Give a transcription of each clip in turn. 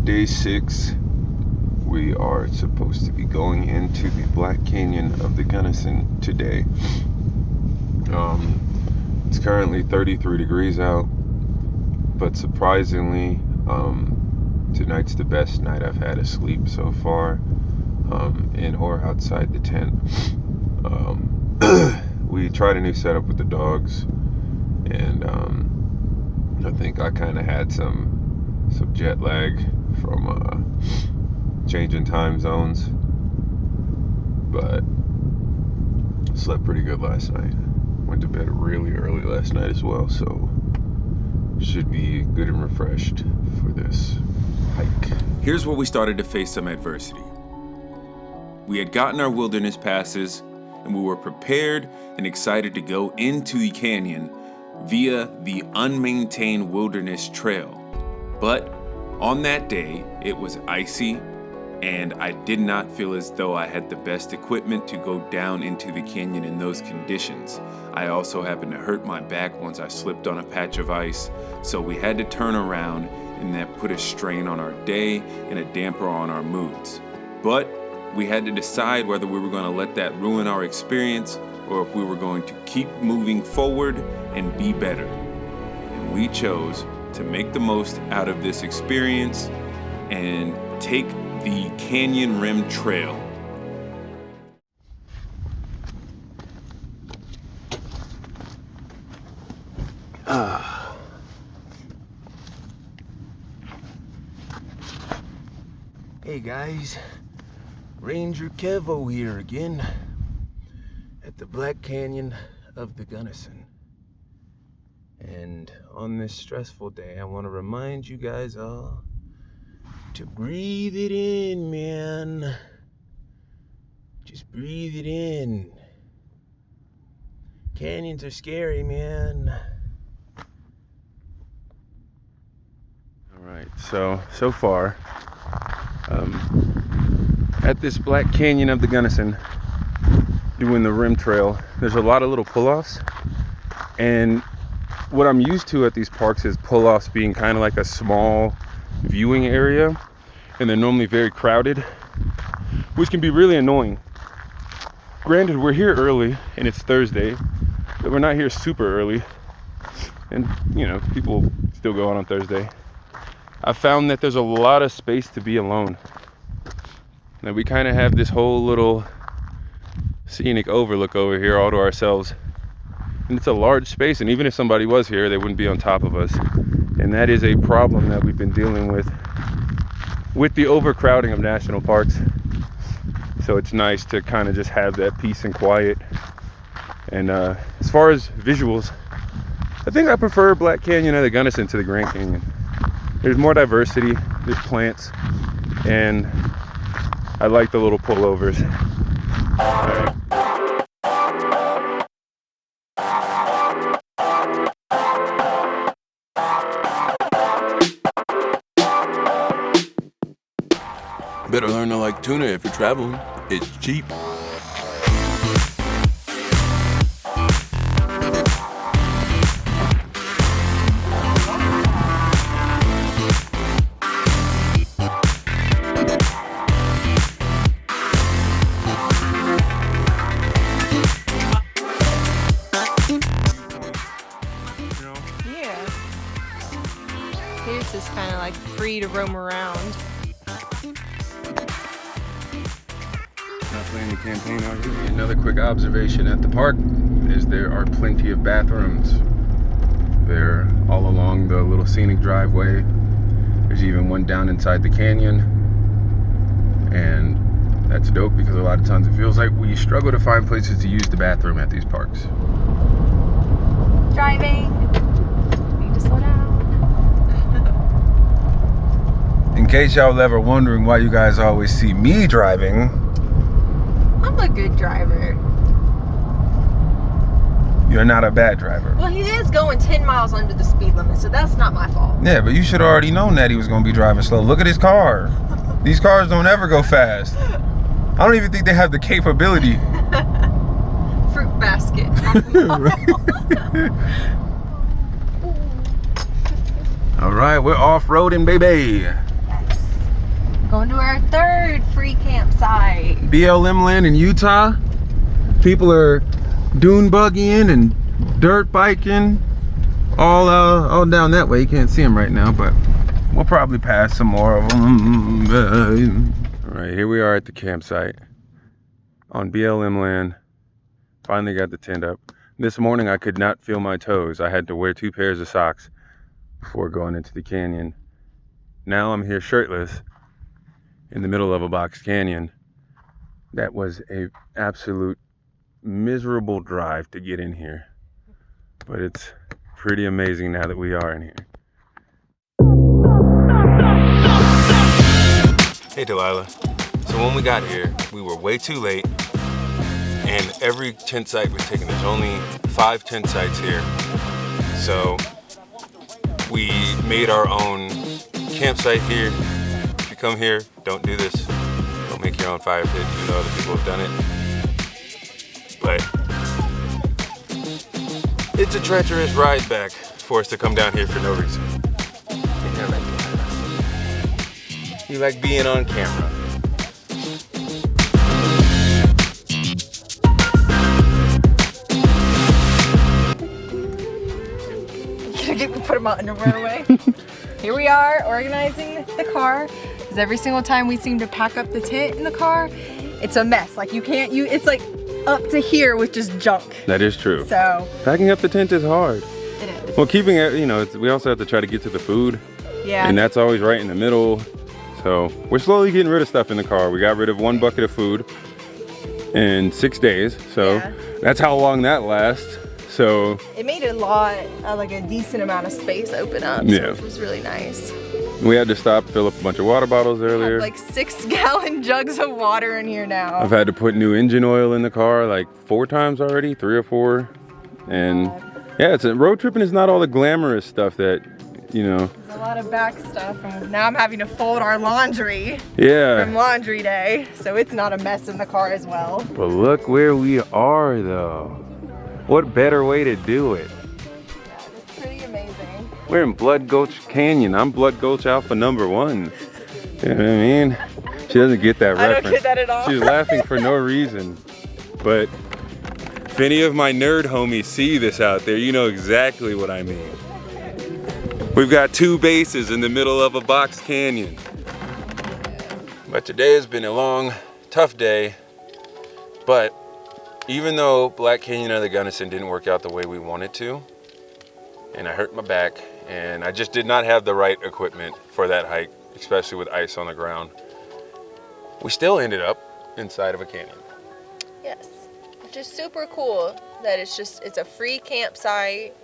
day 6. We are supposed to be going into the Black Canyon of the Gunnison today. It's currently 33 degrees out, but surprisingly, tonight's the best night I've had of sleep so far, in or outside the tent. We tried a new setup with the dogs, and I think I kind of had some jet lag from changing time zones, but slept pretty good last night. Went to bed really early last night as well, so should be good and refreshed for this hike. Here's where we started to face some adversity. We had gotten our wilderness passes, and we were prepared and excited to go into the canyon via the unmaintained wilderness trail. But on that day, it was icy, and I did not feel as though I had the best equipment to go down into the canyon in those conditions. I also happened to hurt my back once I slipped on a patch of ice, so we had to turn around, and that put a strain on our day and a damper on our moods. But we had to decide whether we were going to let that ruin our experience or if we were going to keep moving forward and be better. And we chose to make the most out of this experience and take the Canyon Rim Trail. Hey guys, Ranger Kevo here again at the Black Canyon of the Gunnison. And on this stressful day, I want to remind you guys all to breathe it in, man. Just breathe it in. Canyons are scary, man. Alright, so far, at this Black Canyon of the Gunnison, doing the rim trail, there's a lot of little pull-offs, and what I'm used to at these parks is pull-offs being kind of like a small viewing area, and they're normally very crowded, which can be really annoying. Granted, we're here early and it's Thursday, but we're not here super early, and you know, people still go out on Thursday. I found that there's a lot of space to be alone. Now we kind of have this whole little scenic overlook over here all to ourselves, and it's a large space, and even if somebody was here, they wouldn't be on top of us, and that is a problem that we've been dealing with the overcrowding of national parks. So it's nice to kind of just have that peace and quiet. And as far as visuals, I think I prefer Black Canyon of the Gunnison to the Grand Canyon. There's more diversity, there's plants, and I like the little pullovers. Better learn to like tuna if you're traveling. It's cheap. Here's just kind of like free to roam around. Not playing the campaign out here. Another quick observation at the park is there are plenty of bathrooms. They're all along the little scenic driveway. There's even one down inside the canyon. And that's dope because a lot of times it feels like we struggle to find places to use the bathroom at these parks. Driving. Need to slow down. In case y'all ever wondering why you guys always see me driving, I'm a good driver. you're not a bad driver. Well, he is going 10 miles under the speed limit, so that's not my fault. Yeah, but you should have already known that he was going to be driving slow. Look at his car. These cars don't ever go fast. I don't even think they have the capability. Fruit basket. All right, we're off-roading, baby. Yes. our third free campsite. BLM land in Utah. People are dune buggying and dirt biking all down that way. You can't see them right now, but we'll probably pass some more of them. All right, here we are at the campsite on BLM land. Finally got the tent up. This morning I could not feel my toes. I had to wear 2 pairs of socks before going into the canyon. Now I'm here shirtless in the middle of a box canyon. That was a absolute miserable drive to get in here, but it's pretty amazing now that we are in here. Hey Delilah. So when we got here, we were way too late, and every tent site was taken. There's only 5 tent sites here. So we made our own campsite here. If you come here, don't do this. Don't make your own fire pit, even though other people have done it. But it's a treacherous ride back for us to come down here for no reason. You like being on camera. Put them out underwear away. Here we are organizing the car, because every single time we seem to pack up the tent in the car, it's a mess. Like it's like up to here with just junk. That is true. So packing up the tent is hard. it is. Well, keeping it, we also have to try to get to the food. Yeah. And that's always right in the middle. So we're slowly getting rid of stuff in the car. We got rid of 1 bucket of food in 6 days. So Yeah. that's how long that lasts. So It made a lot, like a decent amount of space open up, Yeah. which was really nice. we had to stop, fill up a bunch of water bottles earlier. Like 6-gallon jugs of water in here now. I've had to put new engine oil in the car like 4 times already, 3 or 4. And yeah, road tripping is not all the glamorous stuff that, There's a lot of back stuff, and now I'm having to fold our laundry from yeah. laundry day, so it's not a mess in the car as well. But look where we are though. What better way to do it? Yeah, it's pretty amazing. We're in Blood Gulch Canyon. I'm Blood Gulch Alpha #1. You know what I mean? She doesn't get that I reference. don't get that at all. She's laughing for no reason. But if any of my nerd homies see this out there, you know exactly what I mean. We've got 2 bases in the middle of a box canyon. But today has been a long, tough day. But even though Black Canyon of the Gunnison didn't work out the way we wanted to, and I hurt my back, and I just did not have the right equipment for that hike, especially with ice on the ground, we still ended up inside of a canyon. Yes, which is super cool that it's a free campsite,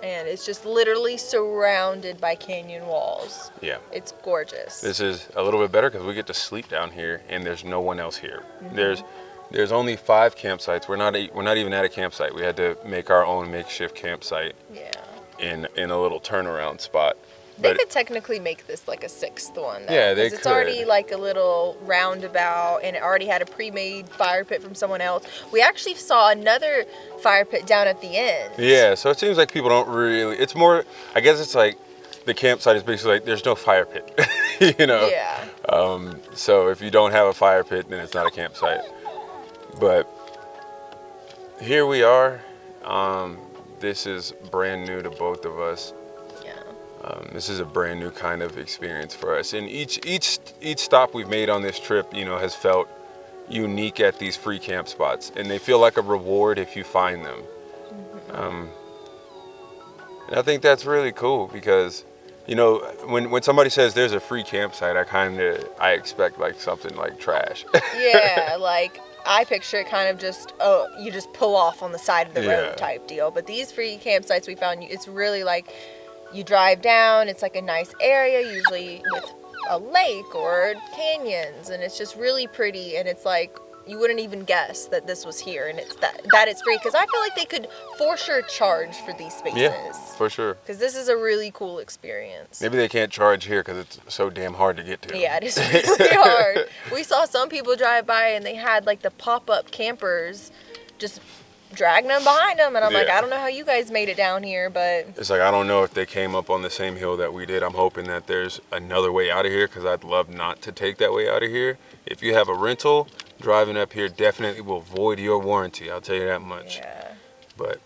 and it's just literally surrounded by canyon walls. Yeah. It's gorgeous. This is a little bit better because we get to sleep down here and there's no one else here. There's only 5 campsites. We're not even at a campsite. We had to make our own makeshift campsite Yeah. in a little turnaround spot. They But could technically make this like a 6th one, though. Yeah, they 'cause it's already could. like a little roundabout, and it already had a pre-made fire pit from someone else. We actually saw another fire pit down at the end. yeah, so it seems like people don't really, it's more, I guess it's like the campsite is basically like there's no fire pit, Yeah. So if you don't have a fire pit, then it's not a campsite. But here we are. This is brand new to both of us. Yeah. This is a brand new kind of experience for us. And each stop we've made on this trip, has felt unique at these free camp spots. And they feel like a reward if you find them. And I think that's really cool because, when somebody says there's a free campsite, I expect like something like trash. Yeah, like I picture it kind of just, you just pull off on the side of the Yeah. road type deal. But these free campsites we found, it's really like you drive down, it's like a nice area, usually with a lake or canyons, and it's just really pretty, and it's like you wouldn't even guess that this was here, and it's that it's free, because I feel like they could for sure charge for these spaces. Yeah, for sure. Because this is a really cool experience. Maybe they can't charge here because it's so damn hard to get to. Yeah, it is really hard. We saw some people drive by and they had like the pop-up campers just dragging them behind them, and I'm like, Yeah. I don't know how you guys made it down here, but It's like, I don't know if they came up on the same hill that we did. I'm hoping that there's another way out of here, because I'd love not to take that way out of here. If you have a rental, driving up here definitely will void your warranty. I'll tell you that much. yeah. But